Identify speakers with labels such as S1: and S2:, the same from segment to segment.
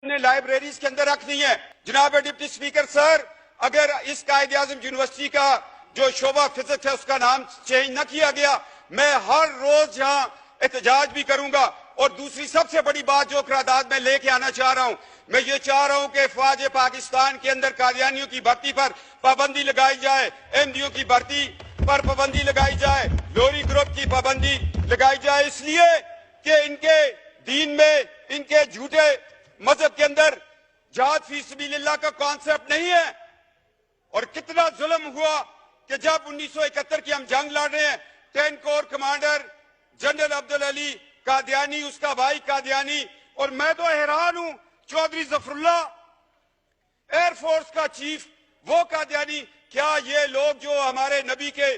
S1: نے لائبریریز کے اندر رکھ دی ہیں۔ جناب ڈپٹی سپیکر سر، اگر اس قائد اعظم یونیورسٹی کا جو شعبہ فزکس ہے اس کا نام چینج نہ کیا گیا، میں ہر روز یہاں احتجاج بھی کروں گا۔ اور دوسری سب سے بڑی بات جو قرارداد میں لے کے آنا چاہ رہا ہوں، میں یہ چاہ رہا ہوں کہ افواج پاکستان کے اندر قادیانیوں کی بھرتی پر پابندی لگائی جائے، ایم ڈیوں کی بھرتی پر پابندی لگائی جائے، لوری گروپ کی پابندی لگائی جائے، اس لیے کہ ان کے دین میں، ان کے جھوٹے مذہب کے اندر جہاد فی سبیل اللہ کا کانسیپٹ نہیں ہے۔ اور کتنا ظلم ہوا کہ جب 1971 کی ہم جنگ لڑ رہے ہیں، 10 کور کمانڈر جنرل عبدالعلی قادیانی، اس کا بھائی قادیانی، اور میں تو حیران ہوں، Chaudhry Zafarullah air force کا چیف، وہ قادیانی۔ کیا یہ لوگ جو ہمارے نبی کے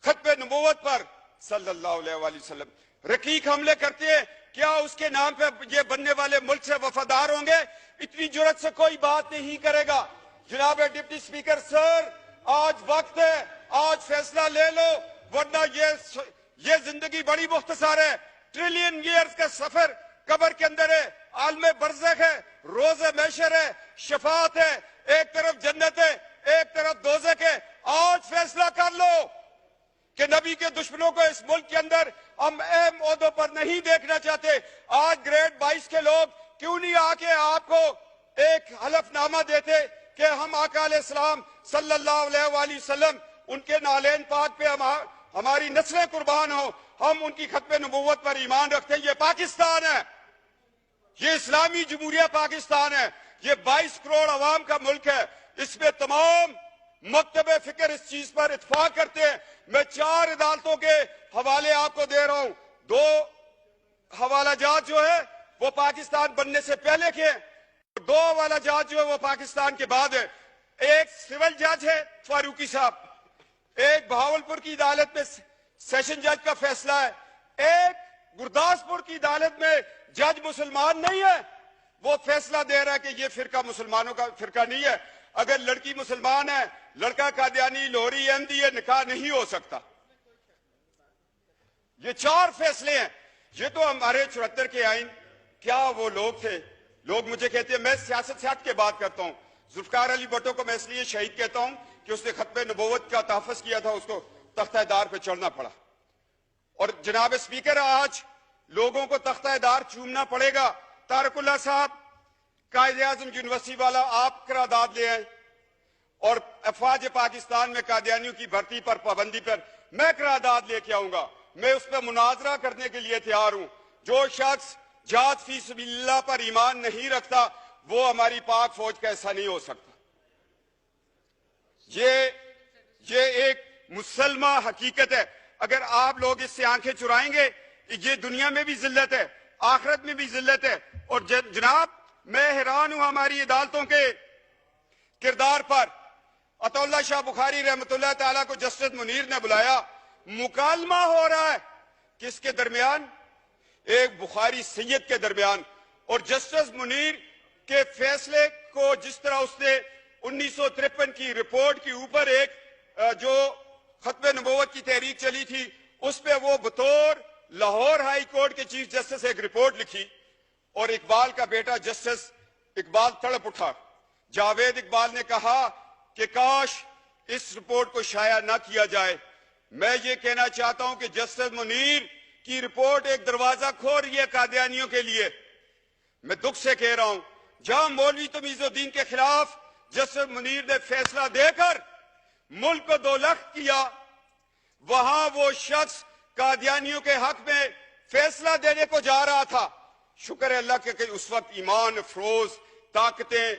S1: ختم نبوت پر صلی اللہ علیہ وآلہ وسلم رقیق حملے کرتے ہیں، کیا اس کے نام پہ یہ بننے والے ملک سے وفادار ہوں گے؟ اتنی جرات سے کوئی بات نہیں کرے گا۔ جناب ڈپٹی سپیکر سر، آج وقت ہے، آج فیصلہ لے لو، ورنہ یہ زندگی بڑی مختصر ہے۔ ٹریلین ایئرز کا سفر قبر کے اندر ہے، عالم برزخ ہے، روز محشر ہے، شفاعت ہے، ایک طرف جنت ہے، ایک طرف دوزخ ہے۔ آج فیصلہ کر لو کہ نبی کے دشمنوں کو اس ملک کے اندر ہم اہم عہدوں پر نہیں دیکھنا چاہتے۔ آج گریڈ 22 کے لوگ کیوں نہیں آ کے آپ کو ایک حلف نامہ دیتے کہ ہم آقا علیہ السلام صلی اللہ علیہ وآلہ وسلم، ان کے نالین پاک پہ ہماری نسلیں قربان ہوں، ہم ان کی ختم نبوت پر ایمان رکھتے ہیں۔ یہ پاکستان ہے، یہ اسلامی جمہوریہ پاکستان ہے، یہ 22 کروڑ عوام کا ملک ہے۔ اس میں تمام مکتب فکر اس چیز پر اتفاق کرتے ہیں۔ میں 4 عدالتوں کے حوالے آپ کو دے رہا ہوں۔ 2 حوالہ جات جو ہے وہ پاکستان بننے سے پہلے کے ہیں، 2 حوالہ جات جو ہے وہ پاکستان کے بعد ہے۔ ایک سول جج ہے فاروقی صاحب، ایک بہاولپور کی عدالت میں سیشن جج کا فیصلہ ہے، ایک گرداسپور کی عدالت میں جج مسلمان نہیں ہے، وہ فیصلہ دے رہا ہے کہ یہ فرقہ مسلمانوں کا فرقہ نہیں ہے۔ اگر لڑکی مسلمان ہے، لڑکا قادیانی، لوہری، احمدی ہے، نکاح نہیں ہو سکتا۔ یہ 4 فیصلے ہیں۔ یہ تو ہمارے 74 کے آئین، کیا وہ لوگ تھے؟ لوگ مجھے کہتے ہیں، میں سیاست سے ہٹ کے بات کرتا ہوں، ذوالفقار علی بھٹو کو میں اس لیے شہید کہتا ہوں کہ اس نے ختم نبوت کا تحفظ کیا تھا، اس کو تختہ دار پہ چڑھنا پڑا۔ اور جناب اسپیکر، آج لوگوں کو تختہ دار چومنا پڑے گا۔ طارق اللہ صاحب، قائد اعظم یونیورسٹی والا، آپ قرارداد لے آئیں، اور افواج پاکستان میں قادیانیوں کی بھرتی پر پابندی پر میں قرارداد لے کے آؤں گا۔ میں اس پہ مناظرہ کرنے کے لیے تیار ہوں۔ جو شخص جہاد فی سبیل اللہ پر ایمان نہیں رکھتا، وہ ہماری پاک فوج کا حصہ نہیں ہو سکتا۔ یہ ایک مسلمہ حقیقت ہے۔ اگر آپ لوگ اس سے آنکھیں چرائیں گے، یہ دنیا میں بھی ذلت ہے، آخرت میں بھی ذلت ہے۔ اور جناب، میں حیران ہوں ہماری عدالتوں کے کردار پر۔ عطا اللہ شاہ بخاری رحمۃ اللہ تعالیٰ کو جسٹس منیر نے بلایا، مکالمہ ہو رہا ہے کس کے درمیان؟ ایک بخاری سید کے درمیان۔ اور جسٹس منیر کے فیصلے کو جس طرح اس نے 1953 کی رپورٹ کے اوپر ایک جو ختم نبوت کی تحریک چلی تھی، اس پہ وہ بطور لاہور ہائی کورٹ کے چیف جسٹس ایک رپورٹ لکھی، اور اقبال کا بیٹا جسٹس اقبال تڑپ اٹھا۔ جاوید اقبال نے کہا کہ کاش اس رپورٹ کو شائع نہ کیا جائے۔ میں یہ کہنا چاہتا ہوں کہ جسٹس منیر کی رپورٹ ایک دروازہ کھول رہی ہے قادیانیوں کے لیے۔ میں دکھ سے کہہ رہا ہوں، جہاں مولوی تمیز الدین کے خلاف جسٹس منیر نے فیصلہ دے کر ملک کو 2 لخت کیا، وہاں وہ شخص قادیانیوں کے حق میں فیصلہ دینے کو جا رہا تھا۔ شکر ہے اللہ کہ اس وقت ایمان افروز طاقتیں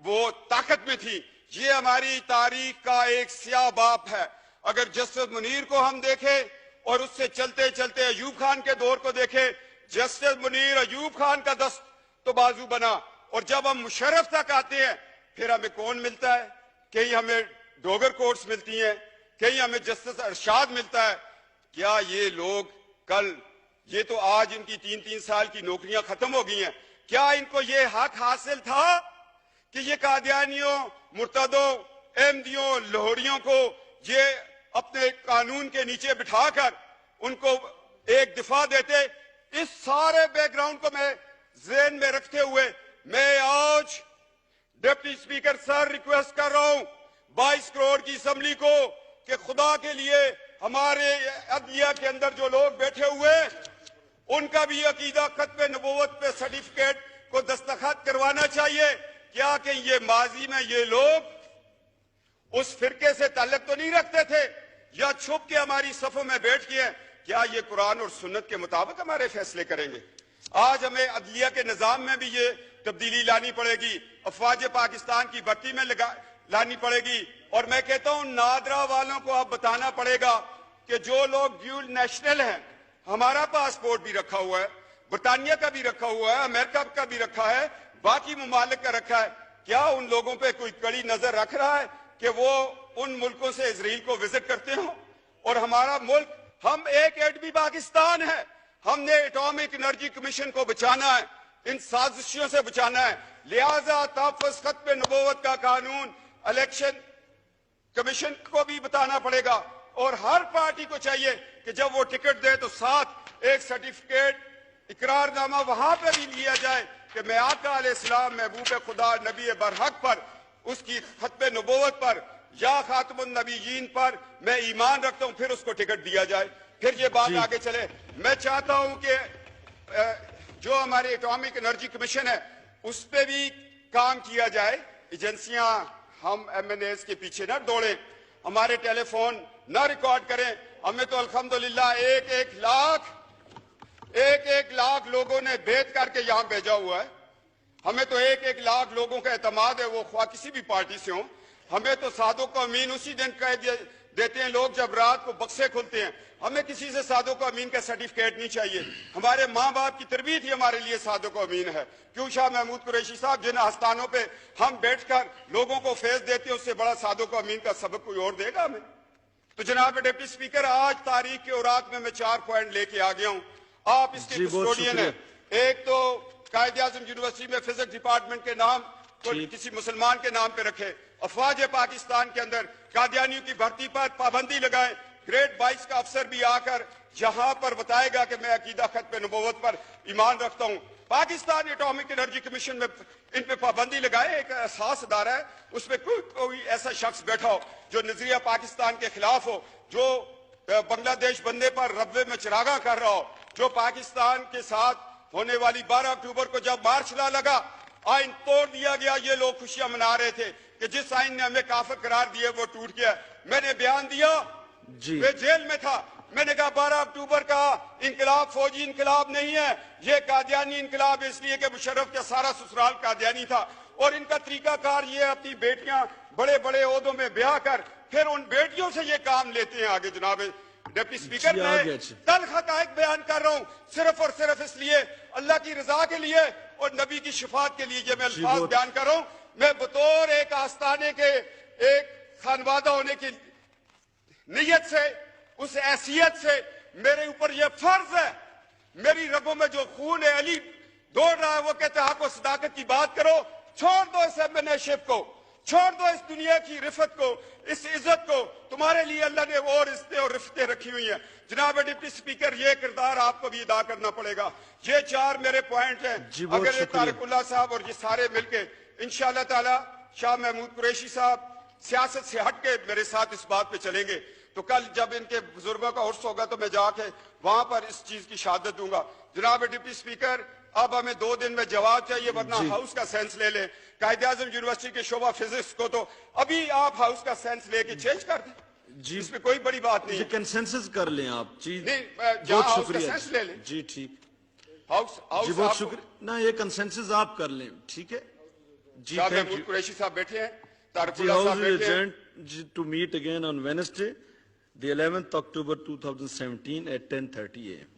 S1: وہ طاقت میں تھی۔ یہ ہماری تاریخ کا ایک سیاہ باب ہے۔ اگر جسٹس منیر کو ہم دیکھیں اور اس سے چلتے چلتے ایوب خان کے دور کو دیکھیں، جسٹس منیر ایوب خان کا دست تو بازو بنا، اور جب ہم مشرف تک آتے ہیں پھر ہمیں کون ملتا ہے؟ کہیں ہمیں ڈوگر کورٹس ملتی ہیں، کہیں ہمیں جسٹس ارشاد ملتا ہے۔ کیا یہ لوگ کل، یہ تو آج ان کی 3 سال کی نوکریاں ختم ہو گئی ہیں، کیا ان کو یہ حق حاصل تھا کہ یہ قادیانیوں، مرتدوں، احمدیوں، لاہوریوں کو یہ اپنے قانون کے نیچے بٹھا کر ان کو ایک دفاع دیتے؟ اس سارے بیک گراؤنڈ کو میں ذہن میں رکھتے ہوئے मैं आज डिप्टी स्पीकर सर रिक्वेस्ट कर रहा हूं 22 करोड़ की असेंबली को कि खुदा के लिए हमारे अदलिया के अंदर जो लोग बैठे हुए उनका भी अकीदा खत्म नबूवत पे सर्टिफिकेट को दस्तखत करवाना चाहिए। क्या कि ये माजी में ये लोग उस फिरके से ताल्लुक तो नहीं रखते थे या छुप के हमारी सफों में बैठ के क्या ये कुरान और सुन्नत के मुताबिक हमारे फैसले करेंगे? आज हमें अदलिया के निजाम में भी ये तब्दीली लानी पड़ेगी, अफवाज पाकिस्तान की भर्ती में लानी पड़ेगी। और मैं कहता हूं नादरा वालों को अब बताना पड़ेगा कि जो लोग ड्यूल नेशनल हैं, हमारा पासपोर्ट भी रखा हुआ है, बरतानिया का भी रखा हुआ है, अमेरिका का भी रखा है, बाकी मुमालिक का रखा है, क्या उन लोगों पे कोई कड़ी नजर रख रहा है कि वो उन मुल्कों से इजराइल को विजिट करते हो? और हमारा मुल्क, हम एक एटमी पाकिस्तान है, हमने एटॉमिक एनर्जी कमीशन को बचाना है, इन साजिशों से बचाना है। लिहाजा तहफ़्फ़ुज़ खत्म नबूवत का कानून इलेक्शन कमीशन को भी बताना पड़ेगा और हर पार्टी को चाहिए कि जब वो टिकट दे तो साथ एक सर्टिफिकेट इकरारनामा वहां पर भी लिया जाए कि मैं आका अलैहिस्सलाम महबूब खुदा नबी बरहक पर, उसकी खत्म नबूवत पर या खातमुन नबीयीन पर मैं ईमान रखता हूं, फिर उसको टिकट दिया जाए, फिर ये बात आगे चले। मैं चाहता हूं कि जो हमारे एटॉमिक एनर्जी कमीशन है उस पर भी काम किया जाए। एजेंसियां, हम MNAs के पीछे ना दौड़े, हमारे टेलीफोन ना रिकॉर्ड करें। हमें तो अल्हम्दुलिल्लाह एक लाख लोगों ने भेद करके यहां भेजा हुआ है। हमें तो एक लाख लोगों का एतमाद है, वो ख्वाह किसी भी पार्टी से हो। हमें तो सादों को अमीन उसी दिन कह देते हैं लोग जब रात को बक्से खुलते हैं। हमें किसी से सादों को अमीन का सर्टिफिकेट नहीं चाहिए। हमारे माँ बाप की तरबियत ही हमारे लिए सादों को अमीन है। क्यों शाह महमूद कुरैशी साहब, जिन आस्थानों पे हम बैठकर लोगों को फैज देते हैं, उससे बड़ा सादों को अमीन का सबक कोई और देगा हमें? तो जनाब डिप्टी स्पीकर, आज तारीख के औरात में मैं 4 पॉइंट लेके आ गया हूं। आप इसके कस्टोडियन है। एक तो कायद-ए-आज़म यूनिवर्सिटी में फिजिक्स डिपार्टमेंट के नाम को किसी मुसलमान के नाम पे रखे। अफवाज पाकिस्तान के अंदर कादियानियों की भर्ती पर पाबंदी लगाए। ग्रेड 22 का अफसर भी आकर जहां पर बताएगा कि मैं अकीदा खत्म नबूवत पर ईमान रखता हूं। पाकिस्तान एटॉमिक एनर्जी कमीशन में इन पे पाबंदी लगाए। एक एहसास अदारा है, उसमें कोई ऐसा शख्स बैठा हो जो नजरिया पाकिस्तान के खिलाफ हो, जो बांग्लादेश बनने पर रब्बे में चिरागा कर रहा हो, जो पाकिस्तान के साथ होने वाली 12 अक्टूबर को जब मार्च ला लगा, आइन तोड़ दिया गया, ये लोग खुशियां मना रहे थे कि जिस आइन ने हमें काफिर करार दिए वो टूट गया। मैंने बयान दिया, मैं जेल में था, मैंने कहा 12 अक्टूबर का इंकलाब फौजी इंकलाब नहीं है, ये कादियानी इंकलाब, इसलिए कि मुशर्रफ का सारा ससुराल कादियानी था और इनका तरीकाकार ये अपनी बेटियां बड़े बड़े ओहदों में ब्याह कर फिर उन बेटियों से ये काम लेते हैं आगे। जनाब डिप्टी स्पीकर, मैं तल्ख हक़ाइक़ बयान कर रहा हूं सिर्फ और सिर्फ इसलिए, अल्लाह की रजा के लिए और नबी की शिफात के लिए ये मैं अल्फाज बयान कर रहा हूं। मैं बतौर एक आस्ताने के एक खानवादा होने की नीयत से, उस हैसियत से मेरे ऊपर यह फर्ज है, मेरी रगों में जो खून है अली दौड़ रहा है, वो कहते हैं आपको सदाकत की बात करो, छोड़ दो इस MNA-शिप को, छोड़ दो इस दुनिया की रिफत को, इस इज्जत को। तुम्हारे लिए अल्लाह ने और इज्जतें और रिफतें रखी हुई हैं। जनाब डिप्टी स्पीकर, ये किरदार आपको भी अदा करना पड़ेगा। ये 4 मेरे पॉइंट हैं। अगर ये तारिकुल्लाह साहब और ये सारे मिलके इंशाअल्लाह ताला, शाह महमूद कुरैशी साहब सियासत से हट के मेरे साथ इस बात पे चलेंगे, तो कल जब इनके बुजुर्गों का उर्स होगा तो मैं जाके वहां पर इस चीज की शहादत दूंगा। जनाब डिप्टी स्पीकर, अब हमें 2 दिन में जवाब चाहिए, वरना हाउस का सेंस ले लें। कायद-ए-आज़म यूनिवर्सिटी के शोबा फिजिक्स को तो अभी आप हाउस का सेंस लेके चेंज कर दें जी, इसमें कोई बड़ी बात नहीं है। कंसेंसस कर लें आप जी, नहीं बहुत शुक्रिया ले लें जी। ठीक, हाउस जी, बहुत शुक्रिया ना, ये कंसेंसस आप कर लें, ठीक है जी। Thank you. कुरैशी साहब बैठे हैं, तारिकुल्लाह साहब बैठे हैं। To meet again on Wednesday the 11th October 2017 at 10:30 AM